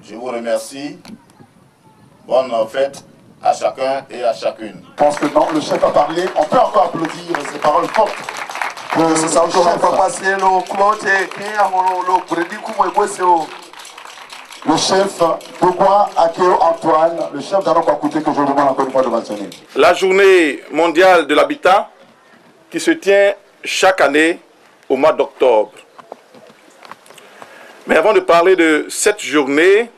Je vous remercie. Bonne fête à chacun et à chacune. Je pense que non, le chef a parlé. On peut encore applaudir ces paroles fortes. Le chef Dougwa Akeo Antoine, le chef d'Anokakouté que je demande encore une fois de mentionner. La journée mondiale de l'habitat qui se tient chaque année au mois d'octobre. Mais avant de parler de cette journée,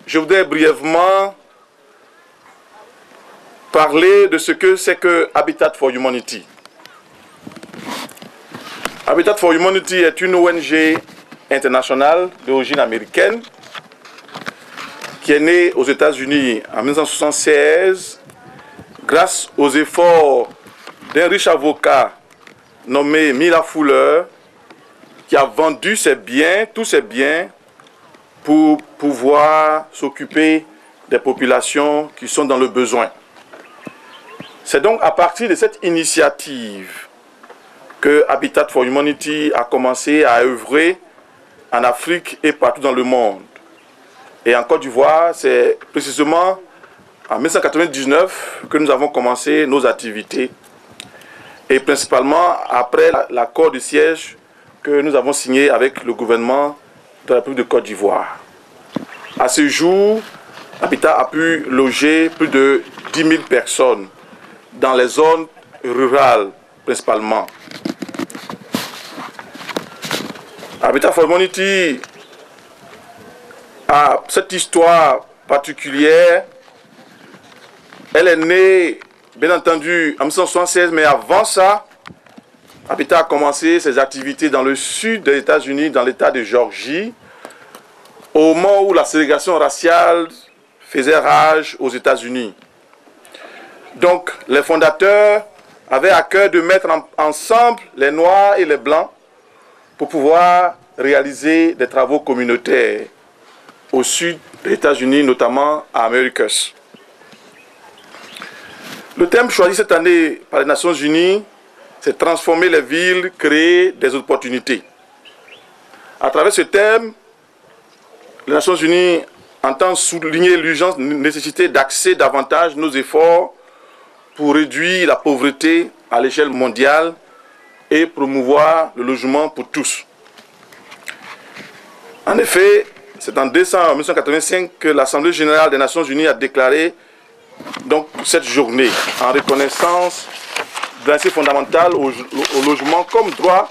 je voudrais brièvement parler de ce que c'est que Habitat for Humanity. Habitat for Humanity est une ONG internationale d'origine américaine qui est née aux États-Unis en 1976 grâce aux efforts d'un riche avocat nommé Mila Fuller qui a vendu ses biens, tous ses biens, pour pouvoir s'occuper des populations qui sont dans le besoin. C'est donc à partir de cette initiative que Habitat for Humanity a commencé à œuvrer en Afrique et partout dans le monde. Et en Côte d'Ivoire, c'est précisément en 1999 que nous avons commencé nos activités. Et principalement après l'accord de siège que nous avons signé avec le gouvernement de la République de Côte d'Ivoire. À ce jour, Habitat a pu loger plus de 10 000 personnes dans les zones rurales principalement. Habitat for Humanity a cette histoire particulière. Elle est née, bien entendu, en 1976, mais avant ça, Habitat a commencé ses activités dans le sud des États-Unis, dans l'État de Géorgie, au moment où la ségrégation raciale faisait rage aux États-Unis. Donc, les fondateurs avaient à cœur de mettre ensemble les Noirs et les Blancs pour pouvoir réaliser des travaux communautaires au sud des États-Unis, notamment à Americus. Le thème choisi cette année par les Nations Unies, c'est transformer les villes, créer des opportunités. À travers ce thème, les Nations Unies entendent souligner l'urgence, nécessité d'axer davantage nos efforts pour réduire la pauvreté à l'échelle mondiale et promouvoir le logement pour tous. En effet, c'est en décembre 1985 que l'Assemblée générale des Nations Unies a déclaré donc, cette journée en reconnaissance de l'accès fondamental au logement comme droit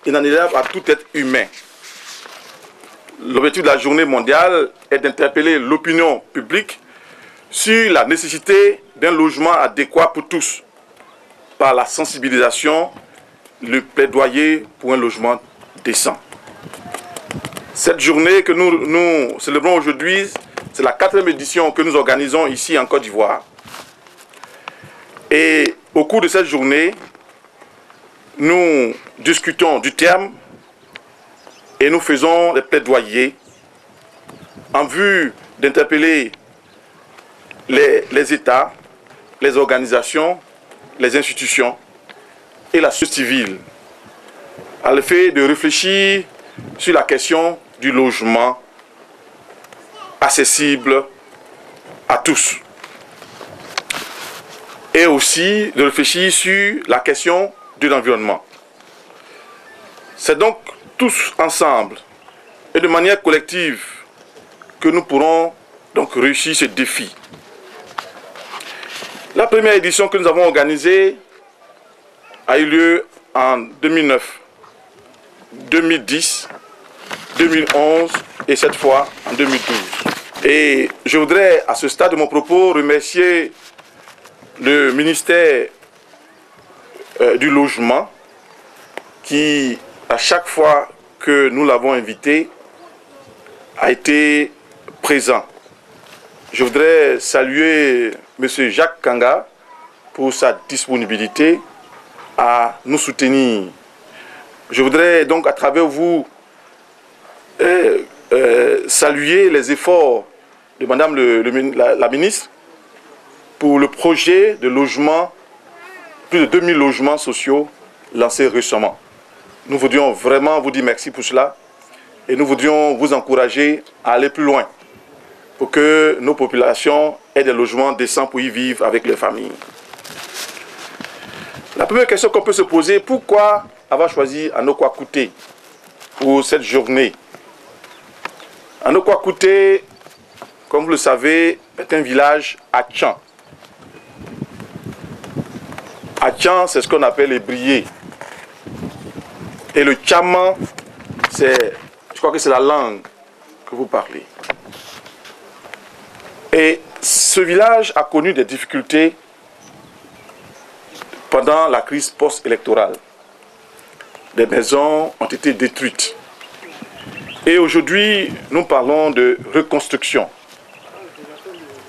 inaliénable à tout être humain. L'objectif de la journée mondiale est d'interpeller l'opinion publique sur la nécessité d'un logement adéquat pour tous par la sensibilisation, le plaidoyer pour un logement décent. Cette journée que nous célébrons aujourd'hui, c'est la 4e édition que nous organisons ici en Côte d'Ivoire. Et au cours de cette journée, nous discutons du terme et nous faisons des plaidoyers en vue d'interpeller les États, les organisations, les institutions et la société civile à l'effet de réfléchir sur la question du logement accessible à tous. Et aussi de réfléchir sur la question de l'environnement. C'est donc tous ensemble et de manière collective que nous pourrons donc réussir ce défi. La première édition que nous avons organisée a eu lieu en 2009, 2010, 2011 et cette fois en 2012. Et je voudrais à ce stade de mon propos remercier le ministère du Logement qui, à chaque fois que nous l'avons invité, a été présent. Je voudrais saluer M. Jacques Kanga pour sa disponibilité à nous soutenir. Je voudrais donc à travers vous saluer les efforts de Madame la ministre pour le projet de logement, plus de 2000 logements sociaux lancés récemment. Nous voudrions vraiment vous dire merci pour cela et nous voudrions vous encourager à aller plus loin. pour que nos populations aient des logements décents pour y vivre avec leurs familles. La première question qu'on peut se poser, pourquoi avoir choisi Anokwakouté pour cette journée? Anokwakouté, comme vous le savez, est un village Atchan. Atchan, c'est ce qu'on appelle les briers. Et le Tchaman, je crois que c'est la langue que vous parlez. Et ce village a connu des difficultés pendant la crise post-électorale. Des maisons ont été détruites. Et aujourd'hui, nous parlons de reconstruction.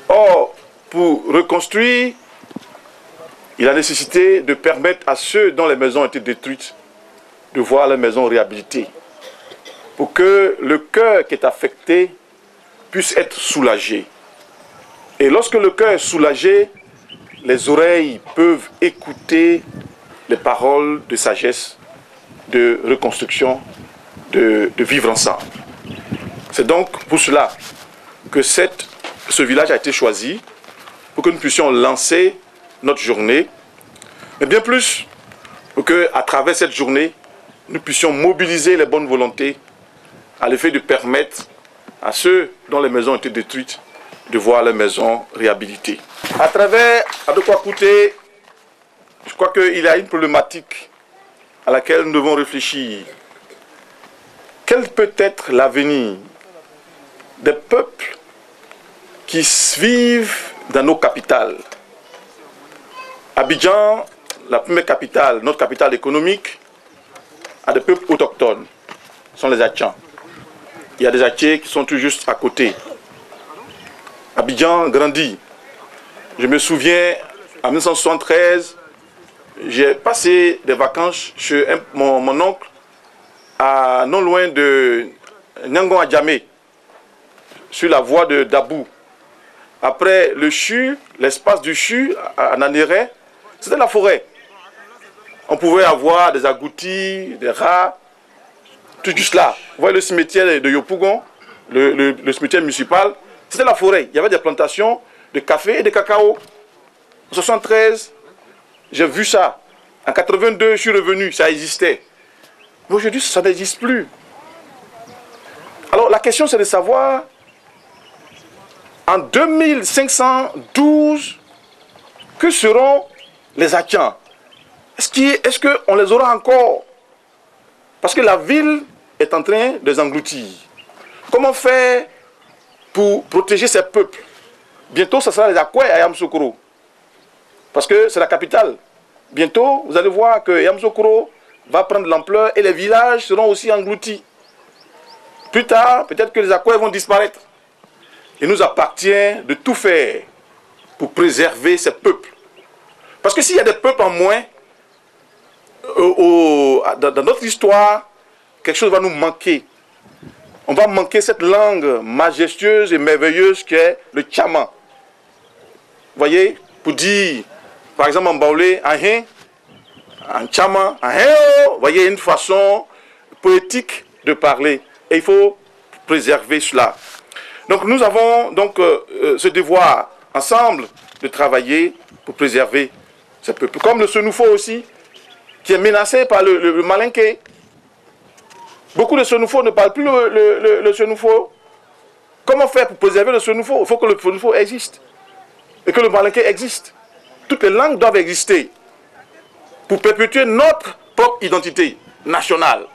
Or, pour reconstruire, il a nécessité de permettre à ceux dont les maisons ont été détruites de voir leurs maisons réhabilitées. Pour que le cœur qui est affecté puisse être soulagé. Et lorsque le cœur est soulagé, les oreilles peuvent écouter les paroles de sagesse, de reconstruction, de vivre ensemble. C'est donc pour cela que ce village a été choisi, pour que nous puissions lancer notre journée, mais bien plus, pour qu'à travers cette journée, nous puissions mobiliser les bonnes volontés à l'effet de permettre à ceux dont les maisons ont été détruites de voir leurs maisons réhabilitées. À travers Anokwakouté, je crois qu'il y a une problématique à laquelle nous devons réfléchir. Quel peut être l'avenir des peuples qui vivent dans nos capitales? Abidjan, la première capitale, notre capitale économique, a des peuples autochtones, ce sont les Atchans. Il y a des Atchés qui sont tout juste à côté. Abidjan grandit. Je me souviens, en 1973, j'ai passé des vacances chez mon oncle, non loin de Nyangon Adjamé, sur la voie de Dabou. Après le CHU, l'espace du CHU à Nanéré, c'était la forêt. On pouvait avoir des agoutis, des rats, tout juste là. Vous voyez le cimetière de Yopougon, le cimetière municipal, c'était la forêt. Il y avait des plantations de café et de cacao. En 1973, j'ai vu ça. En 82, je suis revenu, ça existait. Mais aujourd'hui, ça n'existe plus. Alors la question, c'est de savoir, en 2512, que seront les Atchans? Est-ce qu'on les aura encore? Parce que la ville est en train de les engloutir. Comment faire pour protéger ces peuples? Bientôt, ce sera les Akwai à Yamoussoukro. Parce que c'est la capitale. Bientôt, vous allez voir que Yamoussoukro va prendre l'ampleur et les villages seront aussi engloutis. Plus tard, peut-être que les Akwai vont disparaître. Il nous appartient de tout faire pour préserver ces peuples. Parce que s'il y a des peuples en moins, dans notre histoire, quelque chose va nous manquer. On va manquer cette langue majestueuse et merveilleuse qu'est le Tchaman. Vous voyez, pour dire, par exemple en baoulé, en Tchaman, vous voyez, une façon poétique de parler. Et il faut préserver cela. Donc nous avons donc ce devoir ensemble de travailler pour préserver ce peuple. Comme le Senoufo aussi, qui est menacé par le Malinké. Beaucoup de Senoufo ne parlent plus le Senoufo. Comment faire pour préserver le Senoufo? Il faut que le Senoufo existe. Et que le Malinké existe. Toutes les langues doivent exister pour perpétuer notre propre identité nationale.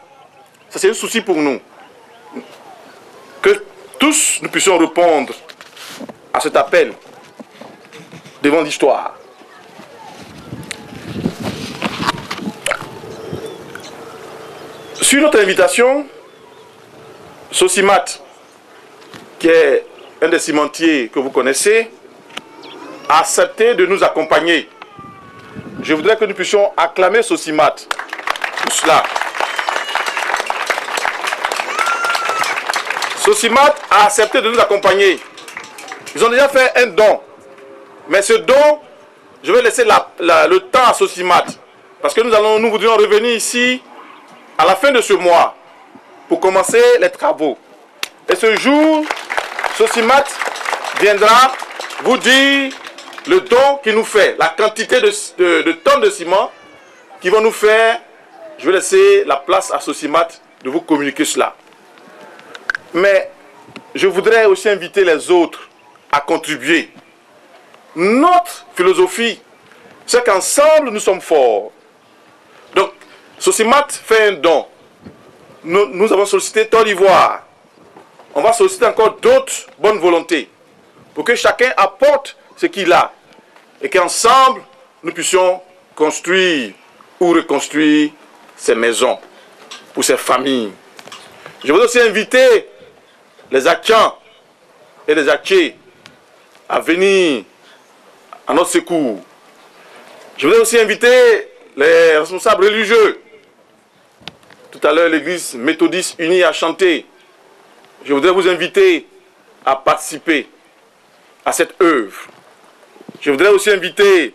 Ça, c'est un souci pour nous. Que tous nous puissions répondre à cet appel devant l'histoire. Sur notre invitation, Sosimat, qui est un des cimentiers que vous connaissez, a accepté de nous accompagner. Je voudrais que nous puissions acclamer Sosimat pour cela. Sosimat a accepté de nous accompagner. Ils ont déjà fait un don. Mais ce don, je vais laisser le temps à Sosimat. Parce que nous voudrions revenir ici à la fin de ce mois pour commencer les travaux. Et ce jour, Sosimat viendra vous dire le don qu'il nous fait, la quantité de tonnes de ciment qui vont nous faire. Je vais laisser la place à Sosimat de vous communiquer cela. Mais je voudrais aussi inviter les autres à contribuer. Notre philosophie, c'est qu'ensemble nous sommes forts. Donc, Sosimat fait un don. Nous avons sollicité Côte d'Ivoire. On va solliciter encore d'autres bonnes volontés pour que chacun apporte ce qu'il a et qu'ensemble nous puissions construire ou reconstruire ces maisons pour ces familles. Je voudrais aussi inviter les Akians et les Akés à venir à notre secours. Je voudrais aussi inviter les responsables religieux. Tout à l'heure, l'église méthodiste unie a chanté. Je voudrais vous inviter à participer à cette œuvre. Je voudrais aussi inviter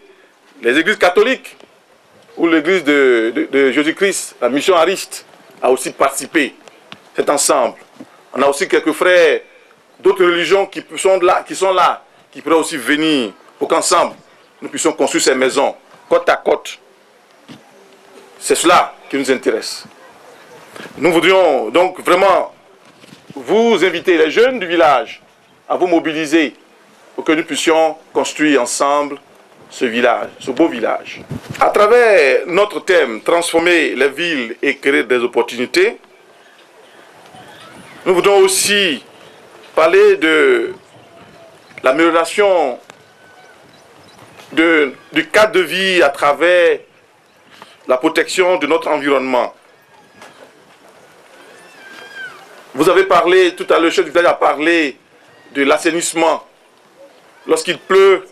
les églises catholiques ou l'église de Jésus-Christ, la mission Ariste, à aussi participer. C'est ensemble. On a aussi quelques frères d'autres religions qui sont là, qui pourraient aussi venir pour qu'ensemble nous puissions construire ces maisons côte à côte. C'est cela qui nous intéresse. Nous voudrions donc vraiment vous inviter, les jeunes du village, à vous mobiliser pour que nous puissions construire ensemble ce village, ce beau village. À travers notre thème, transformer les villes et créer des opportunités, nous voudrons aussi parler de l'amélioration du cadre de vie à travers la protection de notre environnement. Vous avez parlé, tout à l'heure, le chef du village a parlé de l'assainissement. Lorsqu'il pleut,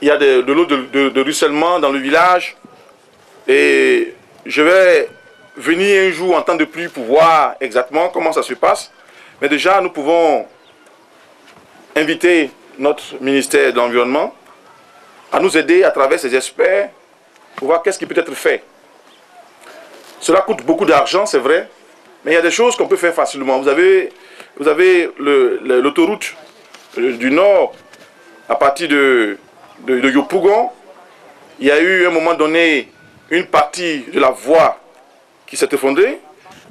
il y a de l'eau de ruissellement dans le village. Et je vais venir un jour en temps de pluie pour voir exactement comment ça se passe. Mais déjà, nous pouvons inviter notre ministère de l'Environnement à nous aider à travers ces experts pour voir qu'est-ce qui peut être fait. Cela coûte beaucoup d'argent, c'est vrai, mais il y a des choses qu'on peut faire facilement. Vous avez l'autoroute du Nord à partir de Yopougon. Il y a eu à un moment donné une partie de la voie qui s'est effondrée.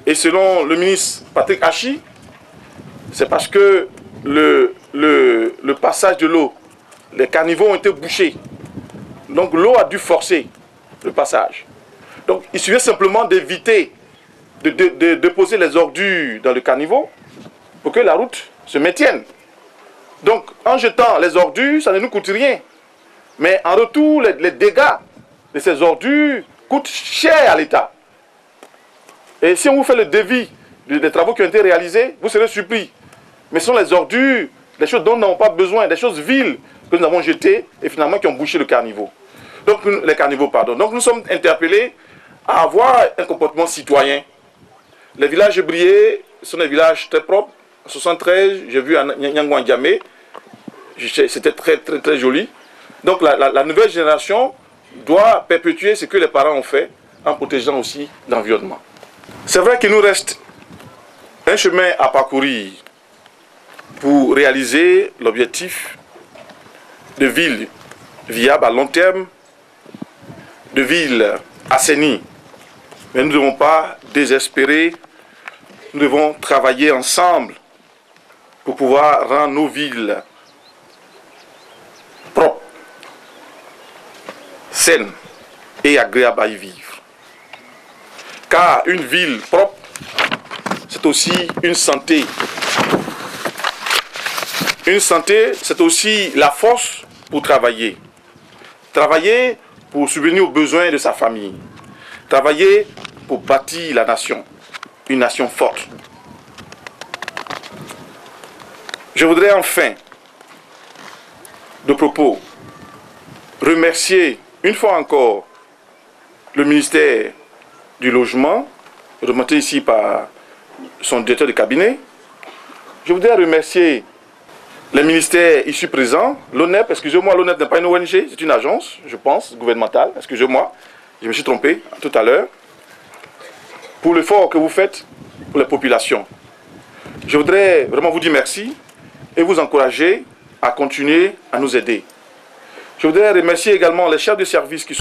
Et selon le ministre Patrick Hachi, c'est parce que le passage de l'eau, les caniveaux ont été bouchés. Donc l'eau a dû forcer le passage. Donc il suffit simplement d'éviter de déposer les ordures dans le caniveau pour que la route se maintienne. Donc en jetant les ordures, ça ne nous coûte rien. Mais en retour, les dégâts de ces ordures coûtent cher à l'État. Et si on vous fait le devis des travaux qui ont été réalisés, vous serez surpris. Mais ce sont les ordures, des choses dont nous n'avons pas besoin, des choses viles que nous avons jetées et finalement qui ont bouché le caniveau. Donc, Donc nous sommes interpellés à avoir un comportement citoyen. Les villages ébriés sont des villages très propres. En 1973, j'ai vu à Nyangouandiamé, c'était très, très, très joli. Donc la nouvelle génération doit perpétuer ce que les parents ont fait en protégeant aussi l'environnement. C'est vrai qu'il nous reste un chemin à parcourir pour réaliser l'objectif de villes viables à long terme, de villes assainies. Mais nous ne devons pas désespérer, nous devons travailler ensemble pour pouvoir rendre nos villes propres, saines et agréables à y vivre. Car une ville propre, c'est aussi une santé. Une santé, c'est aussi la force pour travailler. Travailler pour subvenir aux besoins de sa famille. Travailler pour bâtir la nation, une nation forte. Je voudrais enfin, de propos, remercier une fois encore le ministère du Logement, remonté ici par son directeur de cabinet. Je voudrais remercier les ministères ici présents, l'ONEP, excusez-moi, l'ONEP n'est pas une ONG, c'est une agence, je pense, gouvernementale, excusez-moi, je me suis trompé tout à l'heure, pour l'effort que vous faites pour les populations. Je voudrais vraiment vous dire merci et vous encourager à continuer à nous aider. Je voudrais remercier également les chefs de service qui sont